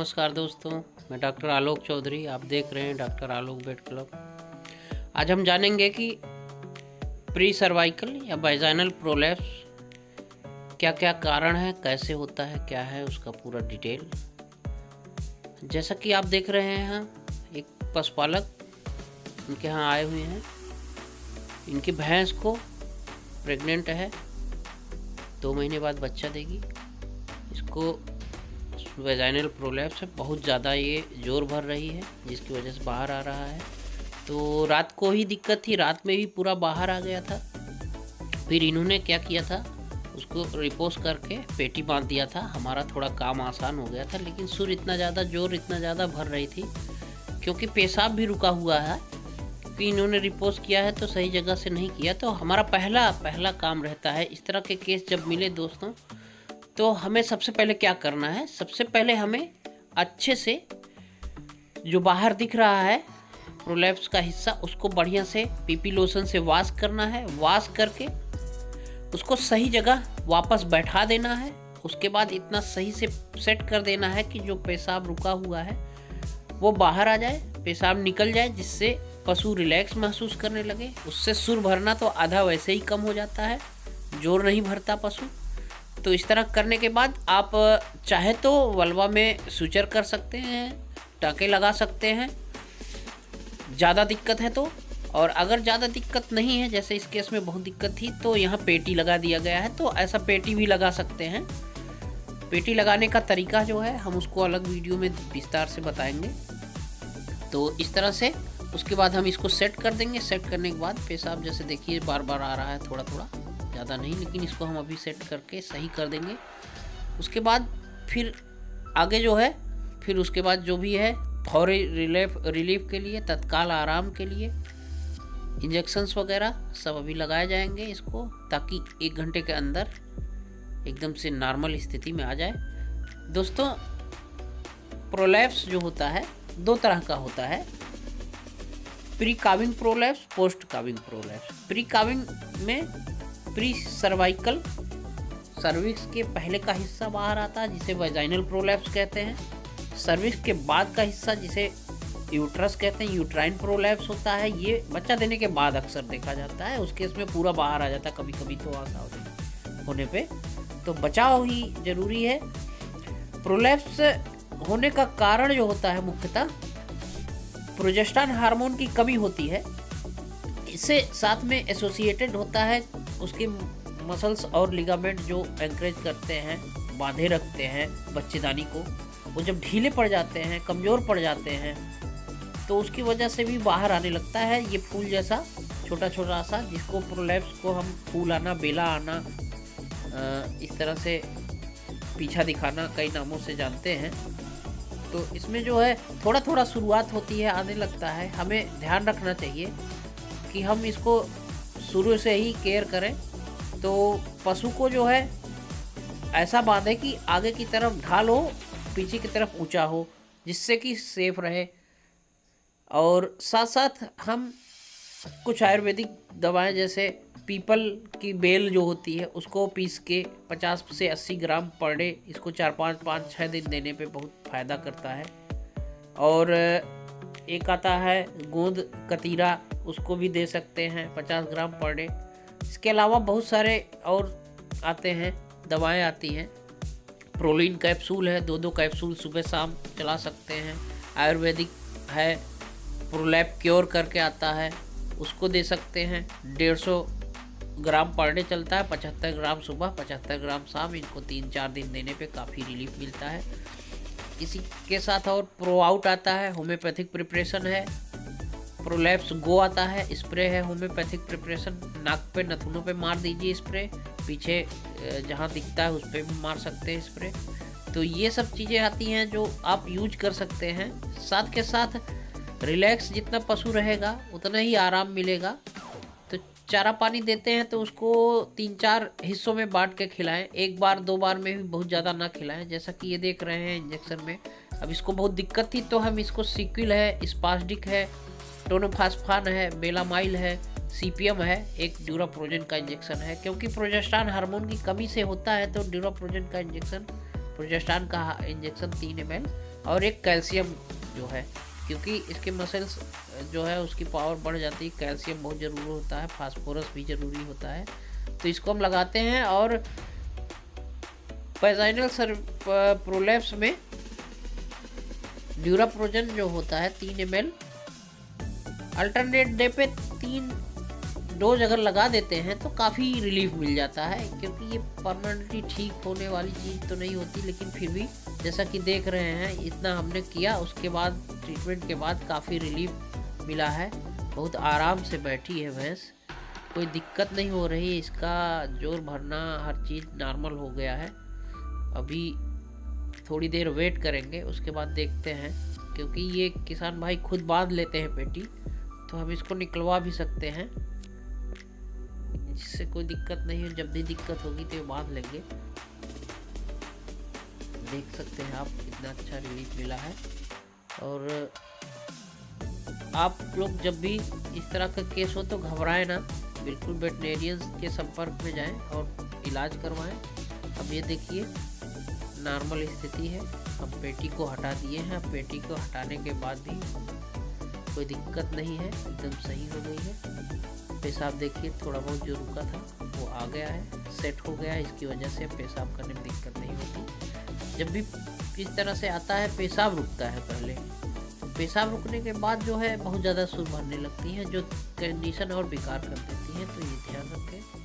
नमस्कार दोस्तों, मैं डॉक्टर आलोक चौधरी। आप देख रहे हैं डॉक्टर आलोक बेड क्लब। आज हम जानेंगे कि प्री सर्वाइकल या वाजाइनल प्रोलैप्स क्या क्या कारण है, कैसे होता है, क्या है उसका पूरा डिटेल। जैसा कि आप देख रहे हैं एक पशुपालक इनके यहाँ आए हुए हैं। इनकी भैंस को प्रेग्नेंट है, 2 महीने बाद बच्चा देगी। इसको वेजाइनल प्रोलैप्स है, बहुत ज़्यादा ये जोर भर रही है जिसकी वजह से बाहर आ रहा है। तो रात को ही दिक्कत थी, रात में भी पूरा बाहर आ गया था। फिर इन्होंने क्या किया था, उसको रिपोज करके पेटी बांध दिया था। हमारा थोड़ा काम आसान हो गया था, लेकिन सुर इतना ज़्यादा, जोर इतना ज़्यादा भर रही थी क्योंकि पेशाब भी रुका हुआ है कि इन्होंने रिपोज किया है तो सही जगह से नहीं किया। तो हमारा पहला काम रहता है इस तरह के केस जब मिले दोस्तों, तो हमें सबसे पहले क्या करना है। सबसे पहले हमें अच्छे से जो बाहर दिख रहा है प्रोलैप्स का हिस्सा, उसको बढ़िया से पीपी लोशन से वॉश करना है। वॉश करके उसको सही जगह वापस बैठा देना है। उसके बाद इतना सही से सेट कर देना है कि जो पेशाब रुका हुआ है वो बाहर आ जाए, पेशाब निकल जाए, जिससे पशु रिलैक्स महसूस करने लगे। उससे सुर भरना तो आधा वैसे ही कम हो जाता है, जोर नहीं भरता पशु। तो इस तरह करने के बाद आप चाहे तो वल्वा में सुचर कर सकते हैं, टाँके लगा सकते हैं ज़्यादा दिक्कत है तो। और अगर ज़्यादा दिक्कत नहीं है, जैसे इस केस में बहुत दिक्कत थी, तो यहाँ पेटी लगा दिया गया है। तो ऐसा पेटी भी लगा सकते हैं। पेटी लगाने का तरीका जो है हम उसको अलग वीडियो में विस्तार से बताएंगे। तो इस तरह से उसके बाद हम इसको सेट कर देंगे। सेट करने के बाद पेशाब जैसे देखिए बार बार आ रहा है, थोड़ा थोड़ा, ज़्यादा नहीं, लेकिन इसको हम अभी सेट करके सही कर देंगे। उसके बाद फिर आगे जो है, फिर उसके बाद जो भी है फौरी रिलीफ के लिए, तत्काल आराम के लिए इंजेक्शंस वगैरह सब अभी लगाए जाएंगे इसको, ताकि 1 घंटे के अंदर एकदम से नॉर्मल स्थिति में आ जाए। दोस्तों, प्रोलैप्स जो होता है 2 तरह का होता है, pre calving prolapse, post calving prolapse. Pre calving में प्री सर्वाइकल, सर्विक्स के पहले का हिस्सा बाहर आता है जिसे वेजाइनल प्रोलैप्स कहते हैं। सर्विक्स के बाद का हिस्सा जिसे यूट्रस कहते हैं, यूट्राइन प्रोलैप्स होता है। ये बच्चा देने के बाद अक्सर देखा जाता है, उसके इसमें पूरा बाहर आ जाता है कभी कभी, तो ऐसा होने पे तो बचाव ही जरूरी है। प्रोलैप्स होने का कारण जो होता है मुख्यतः प्रोजेस्टेरॉन हार्मोन की कमी होती है। इससे साथ में एसोसिएटेड होता है उसके मसल्स और लिगामेंट जो एंकरेज करते हैं, बांधे रखते हैं बच्चेदानी को, वो जब ढीले पड़ जाते हैं, कमज़ोर पड़ जाते हैं, तो उसकी वजह से भी बाहर आने लगता है ये फूल जैसा छोटा छोटा सा, जिसको प्रोलैप्स को हम फूल आना, बेला आना, इस तरह से पीछा दिखाना कई नामों से जानते हैं। तो इसमें जो है थोड़ा थोड़ा शुरुआत होती है, आने लगता है। हमें ध्यान रखना चाहिए कि हम इसको शुरू से ही केयर करें। तो पशु को जो है ऐसा बांधे कि आगे की तरफ ढाल हो, पीछे की तरफ ऊंचा हो, जिससे कि सेफ रहे। और साथ साथ हम कुछ आयुर्वेदिक दवाएं जैसे पीपल की बेल जो होती है उसको पीस के 50 से 80 ग्राम पर डे, इसको 4-5-6 दिन देने पे बहुत फ़ायदा करता है। और एक आता है गोंद कतीरा, उसको भी दे सकते हैं 50 ग्राम पर डे। इसके अलावा बहुत सारे और आते हैं, दवाएं आती हैं। प्रोलीन कैप्सूल है, 2-2 कैप्सूल सुबह शाम चला सकते हैं। आयुर्वेदिक है, प्रोलैप क्योर करके आता है, उसको दे सकते हैं। 150 ग्राम पर डे चलता है, 75 ग्राम सुबह, 75 ग्राम शाम। इनको 3-4 दिन देने पे काफ़ी रिलीफ मिलता है। इसी के साथ और प्रो आउट आता है, होम्योपैथिक प्रिपरेशन है। प्रोलैप्स गो आता है, स्प्रे है, होम्योपैथिक प्रिपरेशन। नाक पे, नथुनों पे मार दीजिए स्प्रे, पीछे जहाँ दिखता है उस पर भी मार सकते हैं स्प्रे। तो ये सब चीज़ें आती हैं जो आप यूज कर सकते हैं। साथ के साथ रिलैक्स जितना पशु रहेगा उतना ही आराम मिलेगा। तो चारा पानी देते हैं तो उसको 3-4 हिस्सों में बांट के खिलाएं, 1 बार 2 बार में भी बहुत ज़्यादा ना खिलाएं। जैसा कि ये देख रहे हैं इंजेक्शन में, अब इसको बहुत दिक्कत थी तो हम इसको सिक्विल है, स्पास्डिक है, टोनोफास्फान है, बेलामाइल है, सीपीएम है, एक ड्यूराप्रोजन का इंजेक्शन है। क्योंकि प्रोजेस्टेरॉन हार्मोन की कमी से होता है तो ड्यूराप्रोजन का इंजेक्शन, प्रोजेस्टेरॉन का इंजेक्शन 3 ml और एक कैल्शियम जो है, क्योंकि इसके मसल्स जो है उसकी पावर बढ़ जाती है। कैल्शियम बहुत ज़रूरी होता है, फास्फोरस भी ज़रूरी होता है, तो इसको हम लगाते हैं। और वैजाइनल प्रोलैप्स में ड्यूराप्रोजन जो होता है 3 ml अल्टरनेट डे पे 3 डोज अगर लगा देते हैं तो काफ़ी रिलीफ मिल जाता है, क्योंकि ये परमानेंटली ठीक होने वाली चीज़ तो नहीं होती, लेकिन फिर भी जैसा कि देख रहे हैं इतना हमने किया, उसके बाद ट्रीटमेंट के बाद काफ़ी रिलीफ मिला है। बहुत आराम से बैठी है भैंस, कोई दिक्कत नहीं हो रही, इसका जोर भरना हर चीज़ नॉर्मल हो गया है। अभी थोड़ी देर वेट करेंगे, उसके बाद देखते हैं, क्योंकि ये किसान भाई खुद बांध लेते हैं पेटी, तो हम इसको निकलवा भी सकते हैं, जिससे कोई दिक्कत नहीं है। जब भी दिक्कत होगी तो ये बांध लेंगे। देख सकते हैं आप कितना अच्छा रिलीफ मिला है। और आप लोग जब भी इस तरह का केस हो तो घबराएं ना, बिल्कुल वेटनेरियन के संपर्क में जाएं और इलाज करवाएं। अब ये देखिए नॉर्मल स्थिति है, हम पेटी को हटा दिए हैं। पेटी को हटाने के बाद भी कोई दिक्कत नहीं है, एकदम सही हो गई है। पेशाब देखिए थोड़ा बहुत जो रुका था वो आ गया है, सेट हो गया है, इसकी वजह से पेशाब करने में दिक्कत नहीं होती। जब भी इस तरह से आता है पेशाब रुकता है पहले, तो पेशाब रुकने के बाद जो है बहुत ज़्यादा सुर भरने लगती है, जो कंडीशन और बेकार कर देती है, तो ये ध्यान रखें।